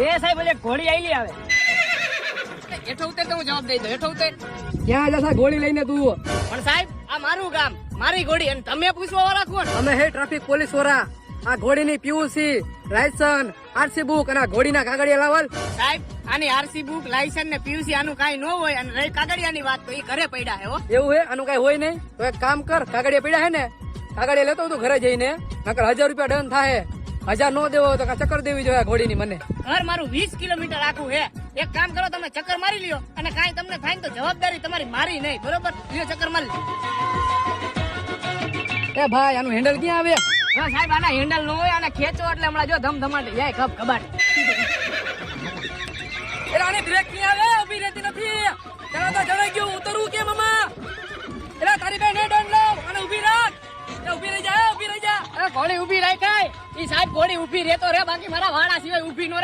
એ સાહેબ ઓલે ઘોડી આઈલી આવે. હેઠો ઉતર તો હું જવાબ દઈ દઉં. હેઠો ઉતર. ક્યાં જશા ગોળી લઈને તું? પણ સાહેબ આ મારું ગામ, મારી ઘોડી, અને તમે પૂછવા વાળા કોણ? અમે હે ટ્રાફિક પોલીસ વાળા. આ ઘોડીની પીયુસી, લાયસન્સ, આરસી બુક અને આ ઘોડીના કાગળિયા લાવલ. સાહેબ આની આરસી બુક, લાયસન્સ ને પીયુસી આનું કાઈ ન હોય, અને રહી કાગળિયાની વાત તો એ ઘરે પડ્યા હે હો. એવું હે? આનું કઈ હોય નહીં તો એક કામ કર, કાગળિયા પડ્યા હે ને, કાગળિયા લેતો તું ઘરે જઈને, નકર 1000 રૂપિયા દંડ થાય. 1000 નો દેવો તો ચક્કર દેવી જોઈએ ઘોડીની મને. ઘર મારું 20 કિલોમીટર આખું હે. એક કામ કરો, તમે ચક્કર મારી લ્યો, અને કાઈ તમને થાય તો જવાબદારી તમારી મારી નહીં, બરોબર? લ્યો ચક્કર મારી લ્યો. એ ભાઈ આનું હેન્ડલ ક્યાં આવે? હા સાહેબ આના હેન્ડલ નો હોય, આને ખેંચો એટલે હમણાં જો ધમધમાટી જાય, ખબ ખબાટ. એટલે આની બ્રેક ક્યાં આવે? ઊભી રહેતી નથી. ચાલો તો જણાઈ ગયું, ઉતરવું કેમ આમાં? એટલે તારી ભાઈ ને દંડ લાવ અને ઊભી રાખ. એ ઊભી રહી જા, ઊભી રહી જા. અરે ઘોડી ઊભી રાખાય. ઈ સાહેબ ઘોડી ઊભી રહેતો રે, બાકી મારા વાળા સિવાય ઊભી નો રે.